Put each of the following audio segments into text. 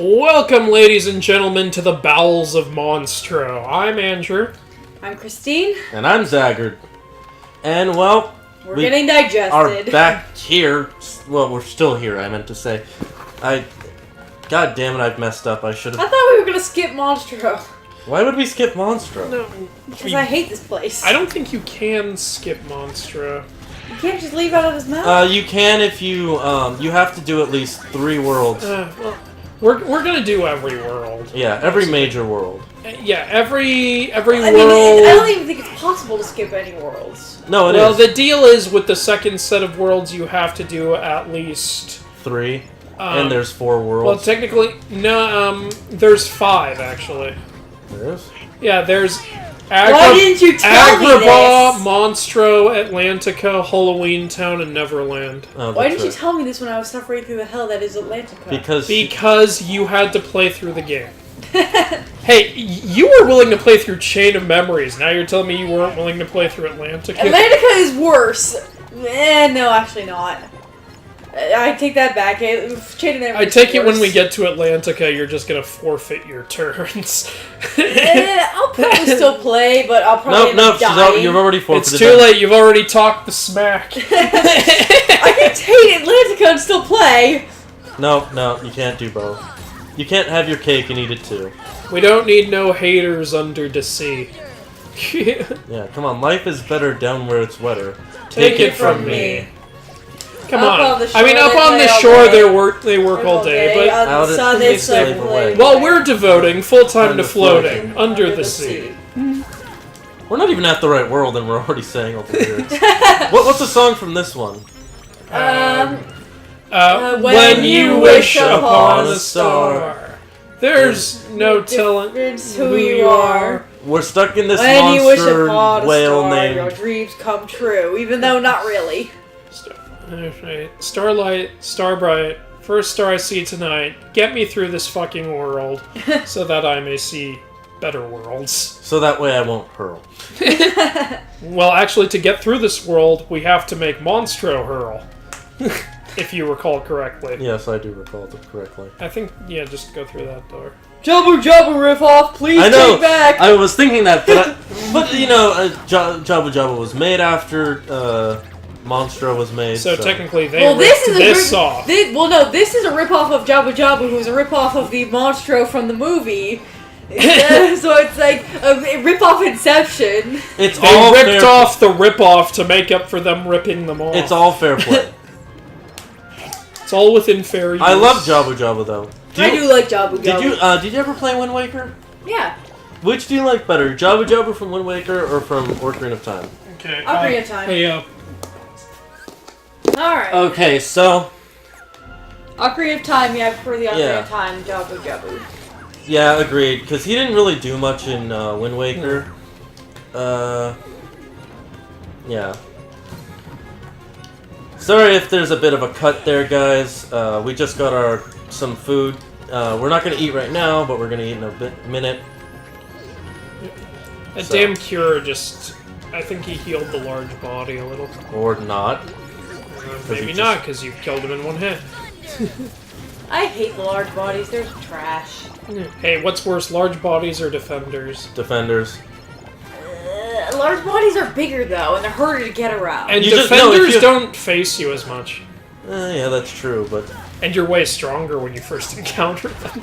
Welcome, ladies and gentlemen, to the bowels of Monstro. I'm Andrew. I'm Christine. And I'm Zaggard. And, well... We're getting digested. Are back here. Well, we're still here, I meant to say. God damn it, I've messed up. I should have... I thought we were gonna skip Monstro. Why would we skip Monstro? No. Because I hate this place. I don't think you can skip Monstro. You can't just leave out of his mouth? You can if you, you have to do at least 3 worlds. Well, we're gonna do every world. Yeah, every major world. Yeah, every world... I mean, I don't even think it's possible to skip any worlds. No, it is. Well, the deal is, with the second set of worlds, you have to do at least... 3. And there's 4 worlds. Well, technically... No, there's 5, actually. There is? Yeah, there's... Why didn't you tell me Agrabah, this? Monstro, Atlantica, Halloween Town, and Neverland. Oh, Why didn't you tell me this when I was suffering through the hell that is Atlantica? Because you had to play through the game. Hey, you were willing to play through Chain of Memories. Now you're telling me you weren't willing to play through Atlantica? Atlantica is worse. No, actually not. I take that back. Chain of Memories I take it worse. when we get to Atlantica, you're just gonna forfeit your turns. I'll probably still play, but I'll probably end up dying. You've already forfeited. It's too late. You've already talked the smack. I can take Atlantica and still play. No, you can't do both. You can't have your cake and eat it too. We don't need no haters under the sea. Yeah, come on. Life is better down where it's wetter. Take it from me. Come Up on. on the shore, I mean, up they on play the all shore, day. they work all day, but on the sun they slave away. well, we're devoting full time to floating under the sea. We're not even at the right world, and we're already saying all the lyrics. What's the song from this one? When you wish upon a star, there's no telling who you are. We're stuck in this When you wish monster upon a whale star, named... your dreams come true, even though not really. Starlight, star bright, first star I see tonight. Get me through this fucking world, so that I may see better worlds. So that way I won't hurl. Well, actually, to get through this world, we have to make Monstro hurl. If you recall correctly. Yes, I do recall it correctly. I think, yeah, just go through that door. Jabba riff off, please I know, take back! I was thinking that, but you know, Jabba was made after Monstro was made. So technically, they this ripped is this off. This is a ripoff of Jabba, who's a ripoff of the Monstro from the movie. So it's like a rip-off Inception. It's They all ripped off the rip-off to make up for them ripping them off. It's all fair play. It's all within fair use. I love Jabba though. I do like Jabba. Did you ever play Wind Waker? Yeah. Which do you like better, Jabba from Wind Waker or from Ocarina of Time? Okay. Ocarina of Time. Hey, Alright. Okay, so... Ocarina of Time, yeah, I prefer the Ocarina of Time, Jabba. Yeah, agreed, because he didn't really do much in Wind Waker. Yeah. Sorry if there's a bit of a cut there, guys. We just got some food. We're not going to eat right now, but we're going to eat in a minute. That damn cure just... I think he healed the large body a little. Or not. Maybe not, because you killed him in one hit. I hate the large bodies, they're trash. Hey, what's worse, large bodies or defenders? Defenders. Large bodies are bigger, though, and they're harder to get around. And defenders don't face you as much. Yeah, that's true, but... And you're way stronger when you first encounter them.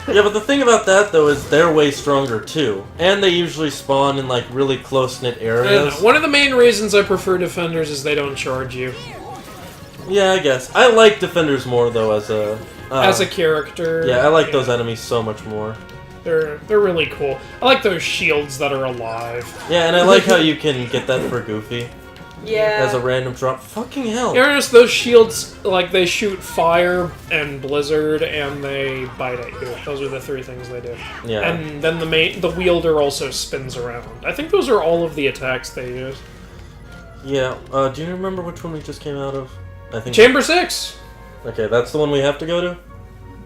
Yeah, but the thing about that, though, is they're way stronger, too. And they usually spawn in, like, really close-knit areas. One of the main reasons I prefer defenders is they don't charge you. Yeah, I guess. I like defenders more, though, as a character. Yeah, I like those enemies so much more. They're really cool. I like those shields that are alive. Yeah, and I like how you can get that for Goofy. Yeah. As a random drop. Fucking hell. You notice those shields, like, they shoot fire and blizzard, and they bite at you. Those are the 3 things they do. Yeah. And then the wielder also spins around. I think those are all of the attacks they use. Yeah. Do you remember which one we just came out of? I think Chamber 6! Okay, that's the one we have to go to?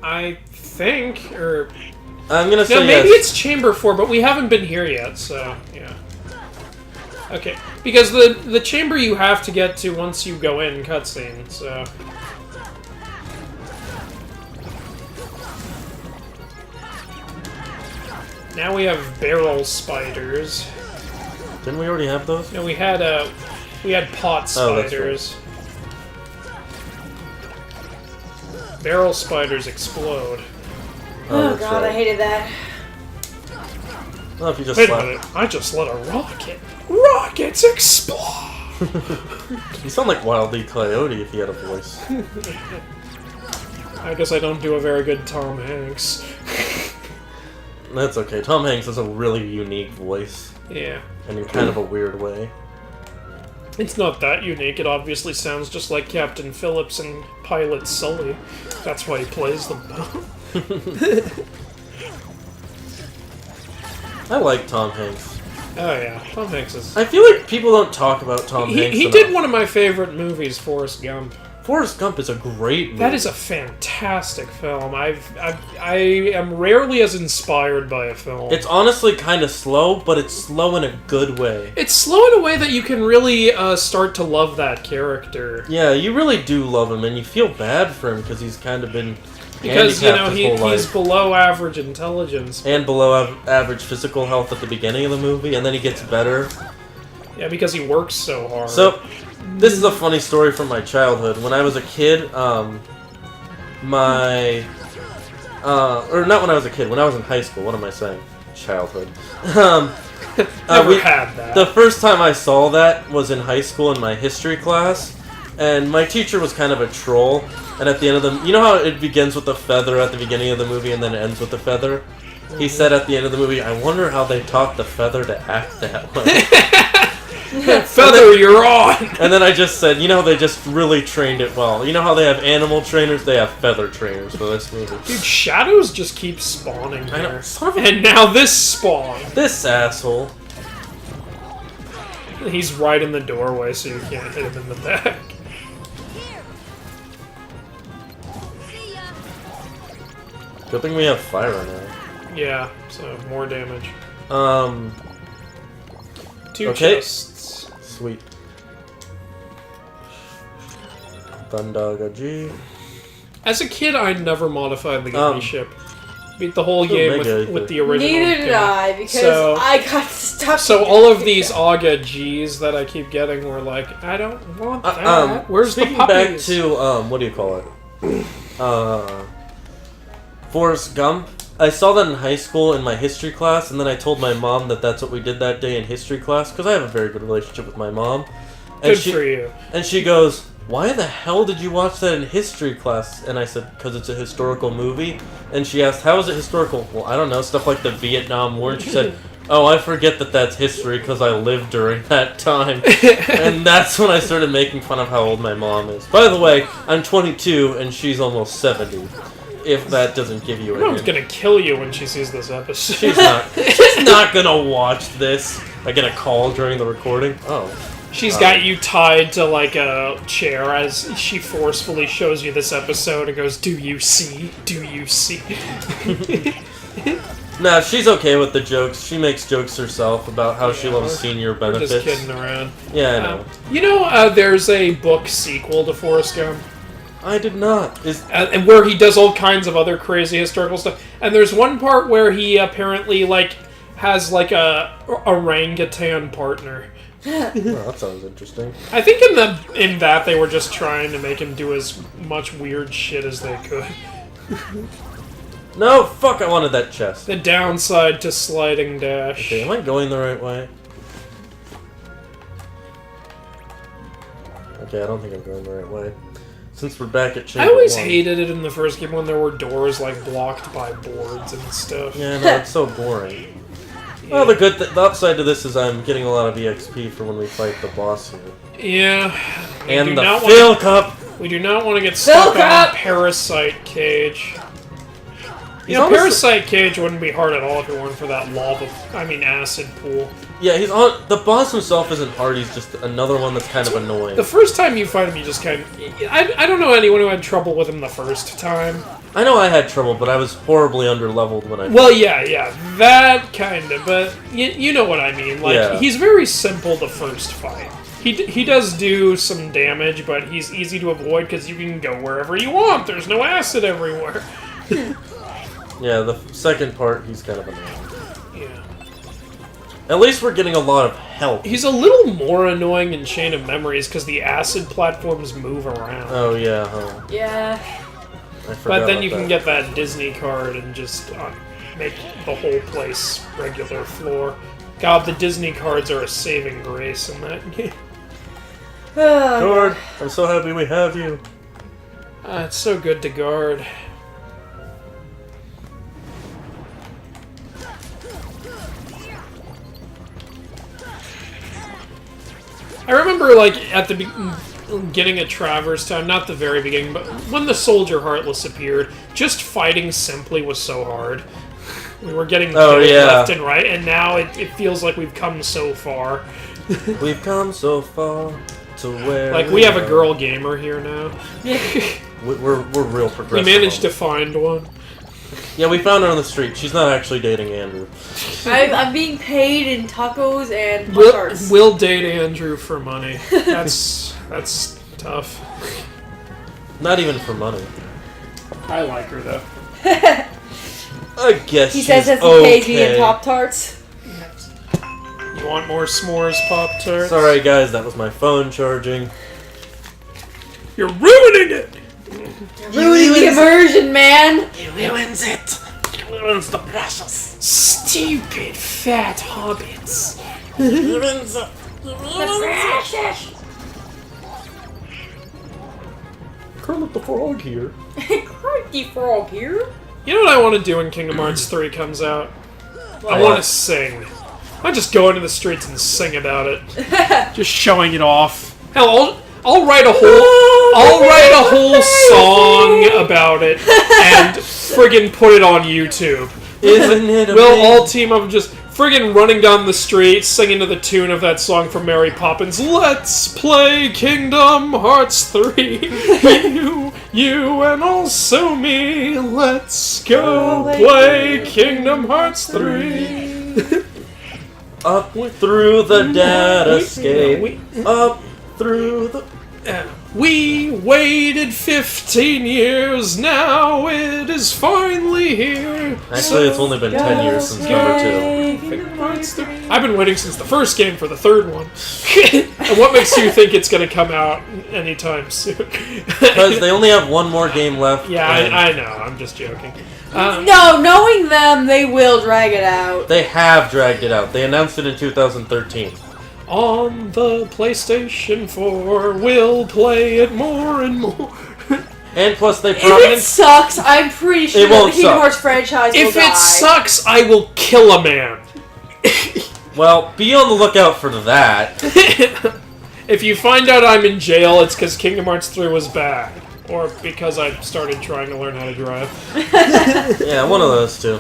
I think, or... I'm gonna say maybe yes. it's Chamber 4, but we haven't been here yet, so, yeah. Okay, because the chamber you have to get to once you go in cutscene, so... Now we have barrel spiders. Didn't we already have those? No, we had pot Oh, that's spiders. Barrel spiders explode. Oh that's god, right. I hated that. Well, if you just Wait a slap... minute, I just let a rocket. Rockets explode! You sound like Wild E. Coyote if he had a voice. I guess I don't do a very good Tom Hanks. That's okay. Tom Hanks has a really unique voice. Yeah. And in kind of a weird way. It's not that unique. It obviously sounds just like Captain Phillips and Pilot Sully. That's why he plays them both. I like Tom Hanks. Oh yeah, Tom Hanks is... I feel like people don't talk about Tom Hanks He enough. did one of my favorite movies, Forrest Gump. Forrest Gump is a great movie. That is a fantastic film. I am rarely as inspired by a film. It's honestly kind of slow, but it's slow in a good way. It's slow in a way that you can really start to love that character. Yeah, you really do love him, and you feel bad for him because he's kind of been Because, you know, handicapped his whole he's life. below average intelligence. And below average physical health at the beginning of the movie, and then he gets better. Yeah, because he works so hard. So, this is a funny story from my childhood. When I was a kid, or not when I was a kid, when I was in high school, what am I saying? Childhood. Never had that. The first time I saw that was in high school in my history class, and my teacher was kind of a troll, and at the end of the... You know how it begins with the feather at the beginning of the movie and then it ends with the feather? He said at the end of the movie, I wonder how they taught the feather to act that way. Feather, you're on! And then I just said, you know, they just really trained it well. You know how they have animal trainers? They have feather trainers for this movie. Dude, shadows just keep spawning I know, here. son of a... And now this spawn. This asshole. He's right in the doorway, so you can't hit him in the back. Good thing we have fire now. Yeah, so more damage. 2 Okay. chests. Sweet. Thundaga G. As a kid, I never modified the Gummy ship. Beat the whole game with the original. Neither did Gummy. I, because So- I got stuck. So all of these Aga G's that I keep getting were like, I don't want that. Where's the speaking puppies? back to, what do you call it? Forrest Gump. I saw that in high school in my history class, and then I told my mom that that's what we did that day in history class, because I have a very good relationship with my mom. And Good for you. And she goes, why the hell did you watch that in history class? And I said, because it's a historical movie. And she asked, how is it historical? Well, I don't know, stuff like the Vietnam War. And she said, oh, I forget that that's history because I lived during that time. And that's when I started making fun of how old my mom is. By the way, I'm 22 and she's almost 70. If that doesn't give you Your a mom's hint. gonna kill you when she sees this episode. She's not gonna watch this. I get a call during the recording. Oh. She's got you tied to like a chair as she forcefully shows you this episode and goes, "Do you see? Do you see?" Nah, she's okay with the jokes. She makes jokes herself about how she loves senior We're benefits. just kidding around. Yeah, I know. You know, there's a book sequel to Forrest Gump. I did not. And where he does all kinds of other crazy historical stuff. And there's one part where he apparently like has like a orangutan partner. Well, that sounds interesting. I think in that they were just trying to make him do as much weird shit as they could. No, fuck! I wanted that chest. The downside to sliding dash. Okay, am I going the right way? Okay, I don't think I'm going the right way. Since we're back at Chamber I always 1. hated it in the first game when there were doors like blocked by boards and stuff. Yeah, no, it's so boring. Well, the upside to this is I'm getting a lot of EXP for when we fight the boss here. Yeah. And the Phil Cup! We do not want to get stuck Phil on Cup! Parasite Cage. You He's know, honestly- Parasite Cage wouldn't be hard at all if it weren't for that acid pool. Yeah, he's on. The boss himself isn't hard, he's just another one that's kind of annoying. The first time you fight him, you just kind of... I don't know anyone who had trouble with him the first time. I know I had trouble, but I was horribly underleveled when I... Well, yeah, that kind of, but you know what I mean. Like, Yeah. he's very simple the first fight. He does do some damage, but he's easy to avoid because you can go wherever you want. There's no acid everywhere. Yeah, the second part, he's kind of annoying. Yeah. At least we're getting a lot of help. He's a little more annoying in Chain of Memories because the acid platforms move around. Oh, yeah. Huh. Yeah. I forgot But then about you can that. get that Disney card and just make the whole place regular floor. God, the Disney cards are a saving grace in that game. Guard, I'm so happy we have you. It's so good to guard. I remember, like, at the beginning of Traverse Town, not the very beginning, but when the Soldier Heartless appeared, just fighting simply was so hard. We were getting killed left and right, and now it feels like we've come so far. We've come so far to where... Like, we have a girl gamer here now. We're real progressive. We managed to find one. Yeah, we found her on the street. She's not actually dating Andrew. I'm being paid in tacos and Pop-Tarts. We'll date Andrew for money. That's tough. Not even for money. I like her, though. I guess He she's says that he okay. pays me in Pop-Tarts. You want more s'mores Pop-Tarts? Sorry, guys, that was my phone charging. You're ruining it! Ruining the immersion, man! He ruins it! He ruins the precious! Stupid fat hobbits. He ruins it! The precious! Kermit the Frog here. Crikey frog here. You know what I want to do when Kingdom Hearts 3 comes out? I What? want to sing. I just go into the streets and sing about it. Just showing it off. Hell, I'll write a whole song about it and friggin' put it on YouTube. Isn't it amazing? We'll all team up just friggin' running down the street singing to the tune of that song from Mary Poppins. Let's play Kingdom Hearts 3. You and also me. Let's go play Kingdom Hearts 3. Up through the datascape. Up through the... We waited 15 years, now it is finally here. Actually, it's only been 10 years since number 2. I've been waiting since the first game for the third one. And what makes you think it's going to come out anytime soon? Because they only have one more game left. Yeah, and I know, I'm just joking. No, knowing them, they will drag it out. They have dragged it out. They announced it in 2013. On the PlayStation 4, we'll play it more and more. And plus, they If it promised... sucks, I'm pretty sure It won't the Kingdom suck. Hearts franchise will If die. it sucks, I will kill a man. Well, be on the lookout for that. If you find out I'm in jail, it's because Kingdom Hearts 3 was bad. Or because I started trying to learn how to drive. Yeah, one of those two.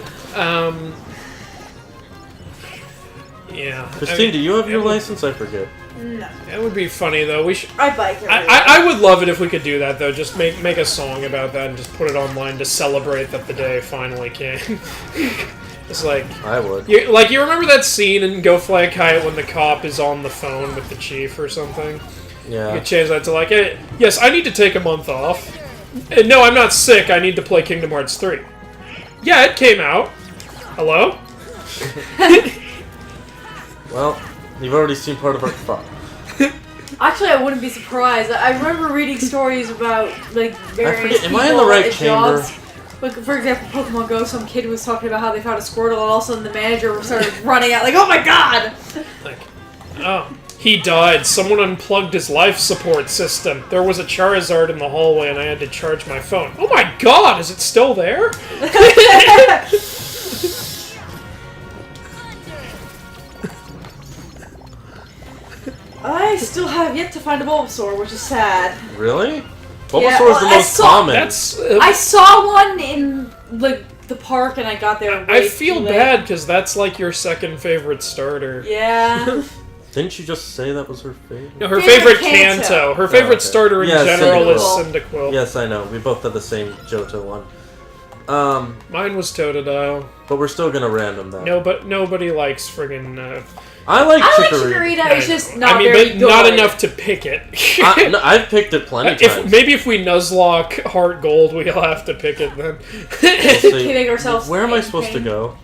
Yeah. Christine, do you have your license? I forget. No. It would be funny, though. We should... I bike it. I would love it if we could do that, though. Just make a song about that and just put it online to celebrate that the day finally came. It's like... I would. You remember that scene in Go Fly a Kite when the cop is on the phone with the chief or something? Yeah. You could change that to like, hey, yes, I need to take a month off. And no, I'm not sick. I need to play Kingdom Hearts 3. Yeah, it came out. Hello? Well, you've already seen part of our... Fuck. Actually, I wouldn't be surprised. I remember reading stories about, like, various am I in the right at chamber? jobs. Like, for example, Pokemon Go, some kid was talking about how they found a Squirtle, and all of a sudden the manager started running out, like, oh my god! Like, oh, he died. Someone unplugged his life support system. There was a Charizard in the hallway, and I had to charge my phone. Oh my god, is it still there? I still have yet to find a Bulbasaur, which is sad. Really? Bulbasaur Yeah, is well, the I most saw- common. That's... I saw one in, like, the park, and I got there way I feel too late. bad, because that's like your second favorite starter. Yeah. Didn't you just say that was her favorite? No, her Favorite favorite Kanto. Kanto. Her favorite okay. starter in Yeah, general is Cyndaquil. Cyndaquil. Yes, I know. We both had the same Johto one. Mine was Totodile. But we're still gonna random that. No, but nobody likes friggin' I like I like Chikorita. Chikorita, it's just not I mean, very but good. not enough to pick it. No, I've picked it plenty times. Maybe if we Nuzlocke Heart Gold, we'll have to pick it then. Let's see. Kidding ourselves. Where am I supposed to go?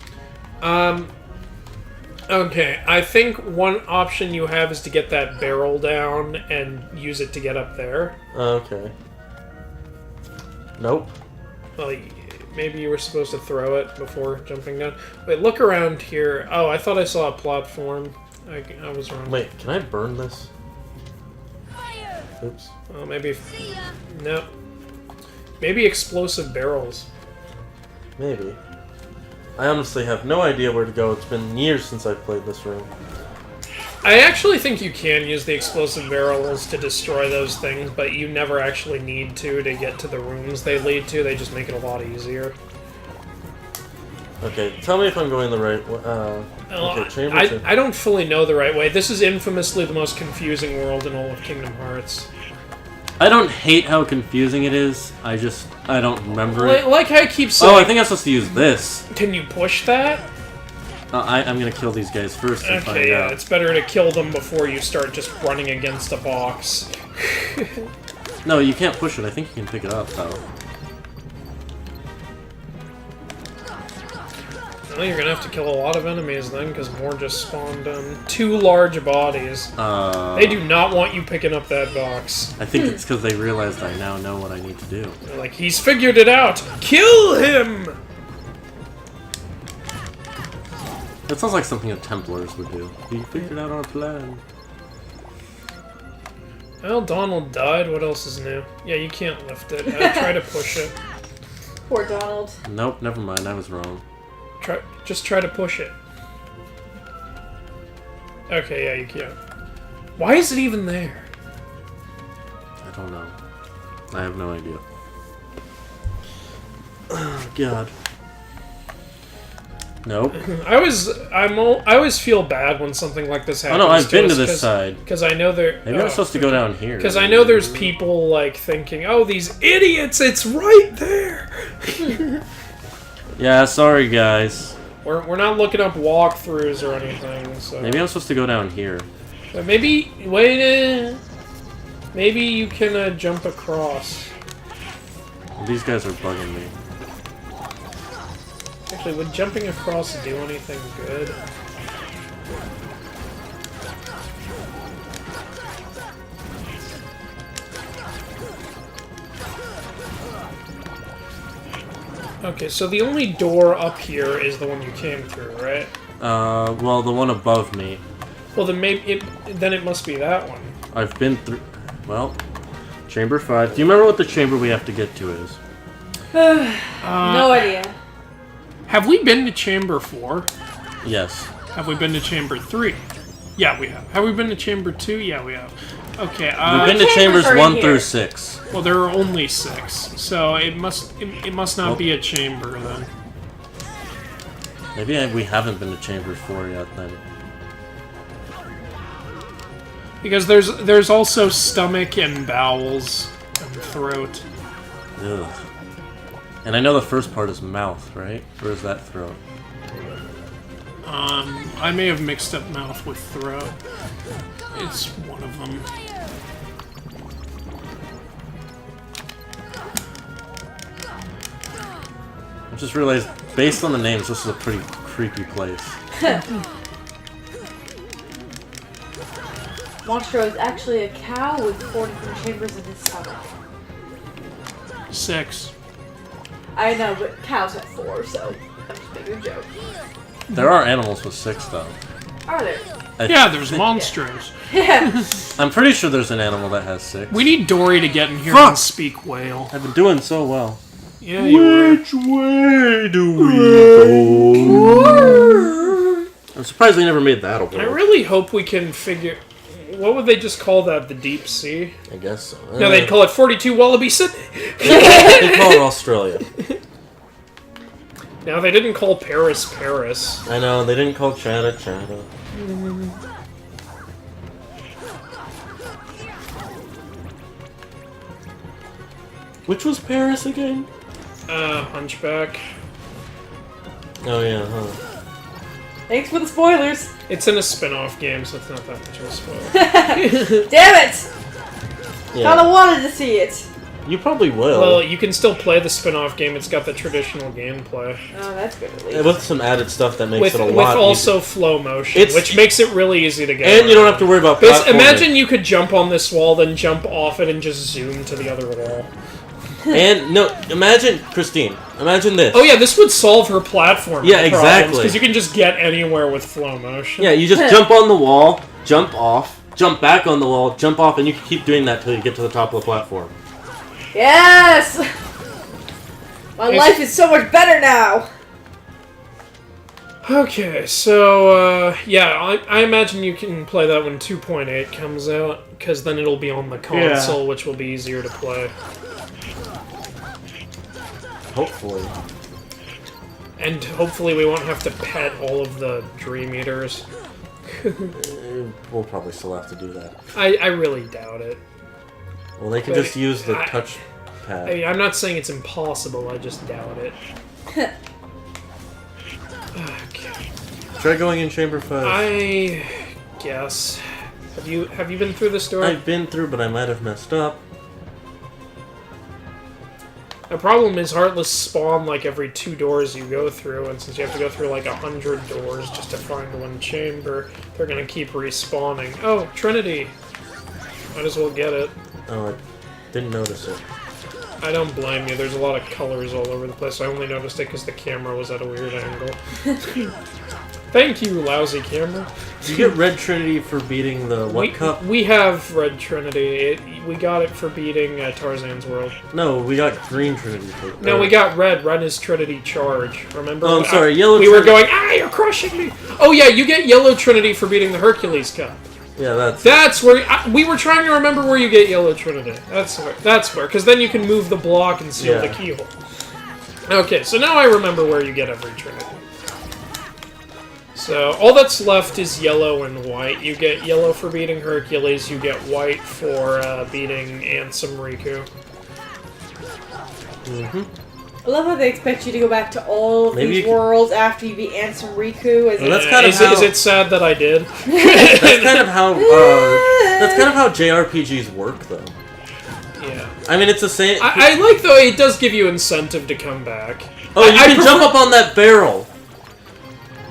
Okay, I think one option you have is to get that barrel down and use it to get up there. Okay. Nope. Well, maybe you were supposed to throw it before jumping down. Wait, look around here. Oh, I thought I saw a platform. I was wrong. Wait, can I burn this? Oops. Well, maybe... No. Maybe explosive barrels. Maybe. I honestly have no idea where to go. It's been years since I've played this room. I actually think you can use the explosive barrels to destroy those things, but you never actually need to get to the rooms they lead to. They just make it a lot easier. Okay, tell me if I'm going the right way. Okay, chamber 2. I don't fully know the right way. This is infamously the most confusing world in all of Kingdom Hearts. I don't hate how confusing it is. I don't remember it. Like I keep saying... Oh, I think I'm supposed to use this. Can you push that? I'm gonna kill these guys first and find Okay, yeah, out. it's better to kill them before you start just running against a box. No, you can't push it. I think you can pick it up, though. Well, you're gonna have to kill a lot of enemies then, because more just spawned 2 large bodies. They do not want you picking up that box. I think it's because they realized I now know what I need to do. They're like, he's figured it out! Kill him! That sounds like something the Templars would do. We figured out our plan. Well, Donald died. What else is new? Yeah, you can't lift it. Try to push it. Poor Donald. Nope, never mind. I was wrong. Just try to push it. Okay, yeah, you can. Why is it even there? I don't know. I have no idea. Oh, God. Nope. I always feel bad when something like this happens. Oh no, I've been to us, this side. Because I know there. Maybe I'm supposed to go down here. Because I know there's people like thinking, "Oh, these idiots! It's right there." Yeah, sorry guys. We're not looking up walkthroughs or anything. So Maybe I'm supposed to go down here. But maybe wait. Maybe you can jump across. These guys are bugging me. Actually, would jumping across do anything good? Okay, so the only door up here is the one you came through, right? Well, the one above me. Well, then then it must be that one. I've been through... Well, Chamber 5. Do you remember what the chamber we have to get to is? No idea. Have we been to Chamber 4? Yes. Have we been to Chamber 3? Yeah, we have. Have we been to Chamber 2? Yeah, we have. Okay, We've been to Chambers chambers are 1 in through here. 6. well, there are only 6, so it must not be a chamber then. Maybe we haven't been to chamber 4 yet then. Because there's also stomach and bowels and throat. Ugh. And I know the first part is mouth, right? Or is that throat? I may have mixed up mouth with throat. It's one of them. I just realized, based on the names, this is a pretty creepy place. Monstro is actually a cow with 4 different chambers in his stomach. 6. I know, but cows have 4, so I'm just making a joke. There are animals with 6, though. Are there? Yeah, there's monsters. Yeah. I'm pretty sure there's an animal that has 6. We need Dory to get in here Fuck! and speak whale. I've been doing so well. Yeah, you were. Which way do we go? I'm surprised they never made that a I word. really hope we can figure... What would they just call that? The deep sea? I guess so. No, they'd call it 42 Wallaby Sydney. They call it Australia. Now, they didn't call Paris Paris. I know, they didn't call Chata Chata. Which was Paris again? Hunchback. Oh yeah, huh. Thanks for the spoilers. It's in a spin-off game, so it's not that much of a spoiler. Damn it! Yeah. Kinda wanted to see it. You probably will. Well, you can still play the spin-off game. It's got the traditional gameplay. Oh, that's good at least. With some added stuff that makes With, it a with lot also flow motion, which makes it really easy to get And you don't have to worry about platforming. Imagine you could jump on this wall, then jump off it, and just zoom to the other wall. And, no, imagine, Christine, imagine this. Oh yeah, this would solve her platform Yeah, exactly. Because you can just get anywhere with flow motion. Yeah, you just jump on the wall, jump off, jump back on the wall, jump off, and you can keep doing that till you get to the top of the platform. Yes! My life is so much better now! Okay, so, yeah, I imagine you can play that when 2.8 comes out, because then it'll be on the console, which will be easier to play. Hopefully. And hopefully we won't have to pet all of the Dream Eaters. We'll probably still have to do that. I really doubt it. Well, they can just use the touch pad. I mean, I'm not saying it's impossible, I just doubt it. Okay. Try going in Chamber 5. I guess. Have you been through this door? I've been through, but I might have messed up. The problem is Heartless spawn like every 2 doors you go through, and since you have to go through like 100 doors just to find one chamber, they're gonna keep respawning. Oh, Trinity! Might as well get it. Oh, I didn't notice it. I don't blame you, there's a lot of colors all over the place. I only noticed it because the camera was at a weird angle. Thank you, lousy camera. Did you get Red Trinity for beating the Cup? We have Red Trinity. We got it for beating Tarzan's World. No, we got Green Trinity for... No, we got Red. Red is Trinity Charge. Remember? Oh, I'm sorry, Yellow Trinity. We were going, you're crushing me! Oh yeah, you get Yellow Trinity for beating the Hercules Cup. Yeah, that's where... we were trying to remember where you get Yellow Trinity. That's where. Because then you can move the block and seal the keyhole. Okay, so now I remember where you get every Trinity. So, all that's left is yellow and white. You get yellow for beating Hercules, you get white for beating Ansem Riku. I love how they expect you to go back to all of these worlds after you beat Ansem Riku. Is it sad that I did? That's kind of how JRPGs work, though. Yeah. I mean, it's the same... I like, though, it does give you incentive to come back. Oh, you can jump up on that barrel!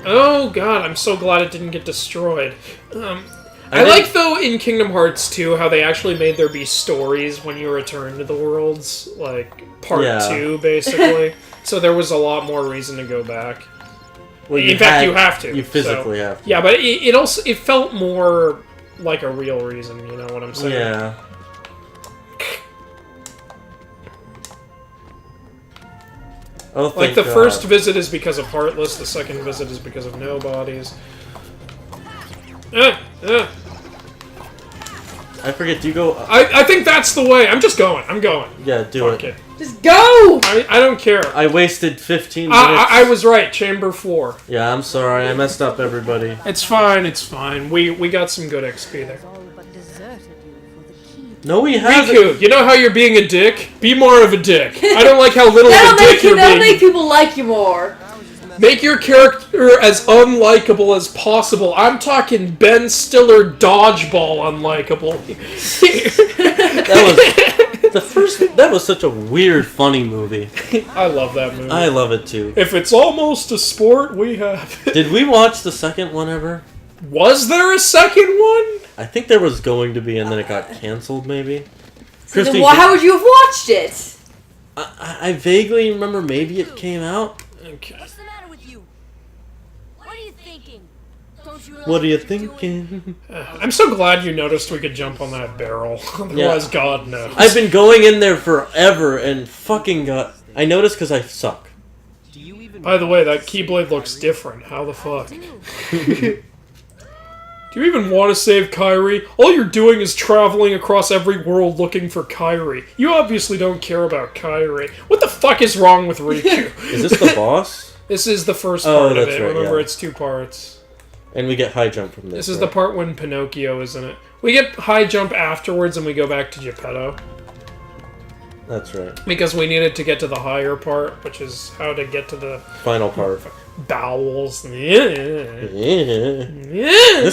Oh god, I'm so glad it didn't get destroyed. I like, though, in Kingdom Hearts 2, how they actually made there be stories when you return to the worlds. Like, part 2, basically. So there was a lot more reason to go back. Well, in fact, you have to. You physically have to. Yeah, but it felt more like a real reason, you know what I'm saying? Yeah. Oh, like, the first visit is because of Heartless, the second visit is because of Nobodies. I forget, do you go... I think that's the way. I'm just going. I'm going. Yeah, do it. Just go! I don't care. I wasted 15 minutes. I was right. Chamber 4. Yeah, I'm sorry. I messed up, everybody. It's fine. It's fine. We got some good XP there. No, we haven't. Riku, you know how you're being a dick? Be more of a dick. I don't like how little of a dick you're being. That'll make people like you more. Make your character as unlikable as possible. I'm talking Ben Stiller dodgeball unlikable. That was such a weird, funny movie. I love that movie. I love it too. If it's almost a sport, we have. Did we watch the second one ever? Was there a second one? I think there was going to be, and then it got canceled, maybe. So then how would you have watched it? I vaguely remember maybe it came out. Okay. What's the matter with you? What are you thinking? What are you thinking? I'm so glad you noticed we could jump on that barrel. Otherwise, God knows. I've been going in there forever, and fucking got... I noticed because I suck. By the way, that Keyblade looks different. How the fuck? Do you even want to save Kairi? All you're doing is traveling across every world looking for Kairi. You obviously don't care about Kairi. What the fuck is wrong with Riku? Is this the boss? This is the first part of it. Right, Remember, it's 2 parts. And we get high jump from this. This is the part when Pinocchio is in it. We get high jump afterwards and we go back to Geppetto. That's right. Because we needed to get to the higher part, which is how to get to the... final part. Bowels. This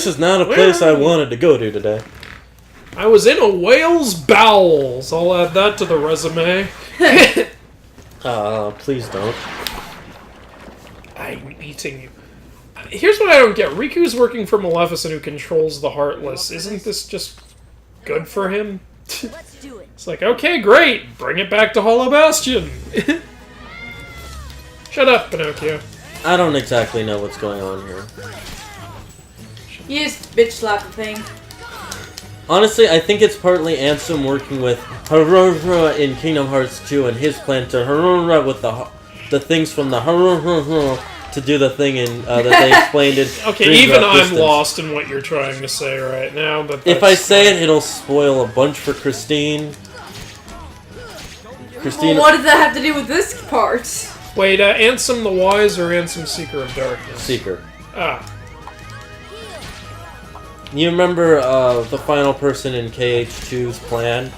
is not a place I wanted to go to today. I was in a whale's bowels. I'll add that to the resume. Please don't. I'm eating you. Here's what I don't get. Riku's working for Maleficent, who controls the Heartless. Isn't this just good for him? Let's do it. It's like, okay, great. Bring it back to Hollow Bastion. Shut up, Pinocchio. I don't exactly know what's going on here. You just bitch slap the thing. Honestly, I think it's partly Ansem working with Harura in Kingdom Hearts 2 and his plan to Harura with the things from the Harura to do the thing in that they explained in Okay, Dream even Drop I'm Distance. lost in what you're trying to say right now, but If I say it, it'll spoil a bunch for Christine. Christine. Well, what does that have to do with this part? Wait, Ansem the Wise or Ansem Seeker of Darkness? Seeker. Ah. You remember the final person in KH2's plan?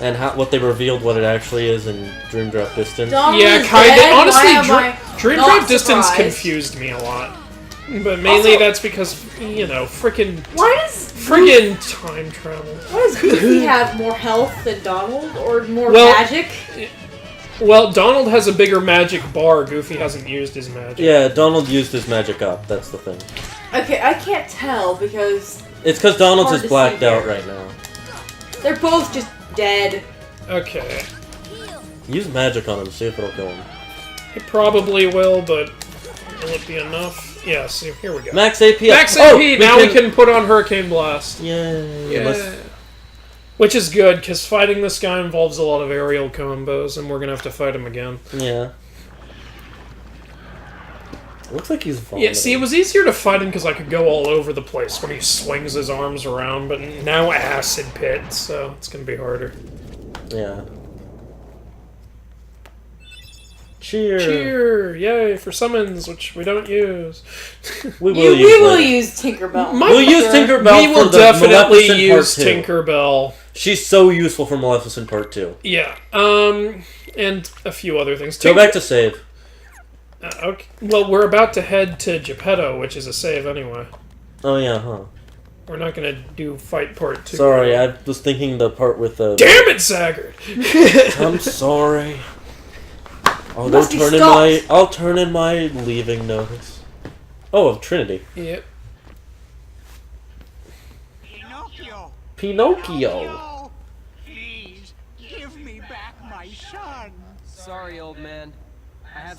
And what they revealed what it actually is in Dream Drop Distance? Donald Yeah, is kind of. dead. Why Honestly, am I Dream not Drop Distance surprised? confused me a lot. But mainly Also- that's because, you know, frickin' time travel. Why does Goofy have more health than Donald? Or more Well- magic? Well, Donald has a bigger magic bar. Goofy hasn't used his magic. Yeah, Donald used his magic up. That's the thing. Okay, I can't tell because It's because Donald's Hard is to blacked see out here. right now. they're both just dead. Okay. Use magic on him, see if it'll kill him. It probably will, but will it be enough? Yeah, see, here we go. Max AP. Max Oh, AP! Now we can put on Hurricane Blast. Yay. Yeah. Which is good, because fighting this guy involves a lot of aerial combos, and we're gonna have to fight him again. Yeah. Looks like he's vomiting. Yeah, see, it was easier to fight him because I could go all over the place when he swings his arms around, but now Acid Pit, so it's gonna be harder. Yeah. Cheer. Cheer! Yay, for summons, which we don't use. We will We use will later. use Tinkerbell. We'll use Tinkerbell We will for the definitely Maleficent Part use 2. Tinkerbell. She's so useful for Maleficent Part 2. Yeah, and a few other things. Go back to save. Okay. Well, we're about to head to Geppetto, which is a save anyway. Oh yeah, huh. We're not gonna do fight part 2. Sorry, I was thinking the part with the... Damn it, Saggart! I'm sorry. I'll Must be I'll turn in my leaving notice. Oh, of Trinity. Yep. Pinocchio! Pinocchio. Please, give me back my son! Sorry, old man.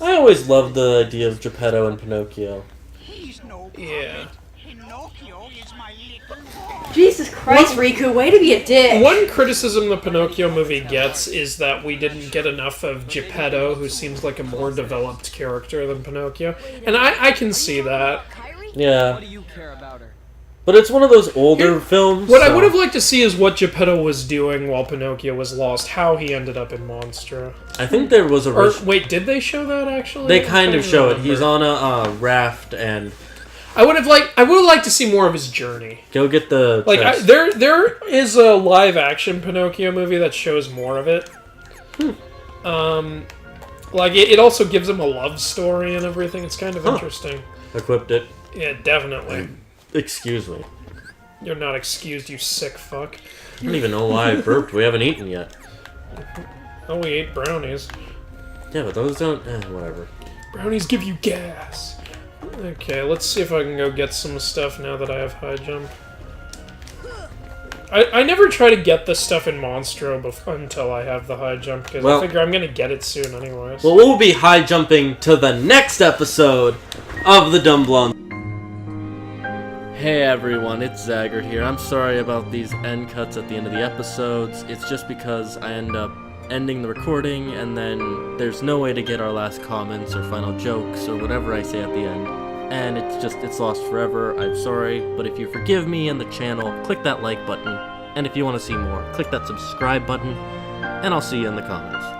I always loved the idea of Geppetto and Pinocchio. He's no Yeah. Pinocchio is my little boy! Jesus Christ, Riku, way to be a dick. One criticism the Pinocchio movie gets is that we didn't get enough of Geppetto, who seems like a more developed character than Pinocchio. And I can see that. Kyrie? Yeah. What do you care about her? But it's one of those older films. What I so- would have liked to see is what Geppetto was doing while Pinocchio was lost, how he ended up in Monstro. I think there was a... Or, wait, did they show that, actually? They I'm kind of trying to show it. remember. He's on a raft and... I would have liked to see more of his journey. Go get the Like chest. there is a live action Pinocchio movie that shows more of it. Like it also gives him a love story and everything. It's kind of interesting. Equipped it. Yeah, definitely. Excuse me. You're not excused, you sick fuck. I don't even know why I burped. We haven't eaten yet. Oh, we ate brownies. Yeah, but those don't... whatever. Brownies give you gas. Okay, let's see if I can go get some stuff now that I have high jump. I never try to get this stuff in Monstro until I have the high jump, because I figure I'm going to get it soon anyways. Well, we'll be high jumping to the next episode of the Dumb Blonde. Hey everyone, it's Zagger here. I'm sorry about these end cuts at the end of the episodes. It's just because I end up ending the recording and then there's no way to get our last comments or final jokes or whatever I say at the end. And it's lost forever. I'm sorry, but if you forgive me and the channel, click that like button. And if you want to see more, click that subscribe button. And I'll see you in the comments.